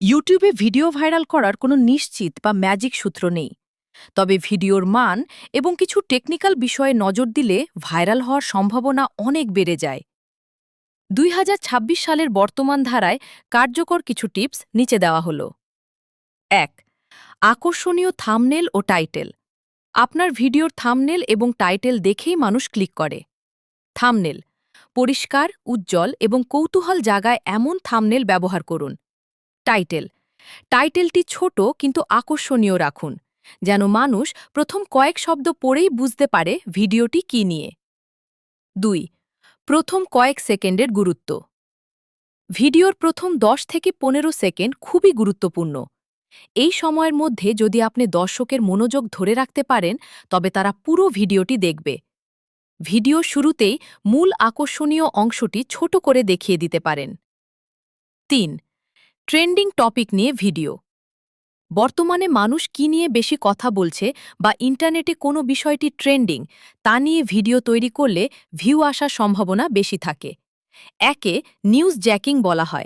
ইউটিউবে video viral করার কোনো নিশ্চিত বা ম্যাজিক সূত্র নেই। তবে ভিডিওর মান এবং কিছু টেকনিক্যাল বিষয়ে নজর দিলে ভাইরাল হওয়ার সম্ভাবনা অনেক বেড়ে যায়। ২০২৬ সালের বর্তমান ধারায় কার্যকর কিছু টিপস নিচে দেওয়া হল। ১. আকর্ষণীয় থাম্বনেল ও টাইটেল। আপনার ভিডিওর থাম্বনেল এবং টাইটেল দেখেই মানুষ ক্লিক করে। থাম্বনেল পরিষ্কার, উজ্জ্বল এবং কৌতূহল জায়গায় এমন থাম্বনেল ব্যবহার করুন। টাইটেল টাইটেলটি ছোট কিন্তু আকর্ষণীয় রাখুন, যেন মানুষ প্রথম কয়েক শব্দ পড়েই বুঝতে পারে ভিডিওটি কী নিয়ে। ২. প্রথম কয়েক সেকেন্ডের গুরুত্ব। ভিডিওর প্রথম ১০ থেকে ১৫ সেকেন্ড খুবই গুরুত্বপূর্ণ। এই সময়ের মধ্যে যদি আপনি দর্শকের মনোযোগ ধরে রাখতে পারেন, তবে তারা পুরো ভিডিওটি দেখবে। ভিডিও শুরুতেই মূল আকর্ষণীয় অংশটি ছোট করে দেখিয়ে দিতে পারেন। ৩. ট্রেন্ডিং টপিক নিয়ে ভিডিও। বর্তমানে মানুষ কী নিয়ে বেশি কথা বলছে বা ইন্টারনেটে কোনো বিষয়টি ট্রেন্ডিং, তা নিয়ে ভিডিও তৈরি করলে ভিউ আসার সম্ভাবনা বেশি থাকে। একে নিউজ জ্যাকিং বলা হয়।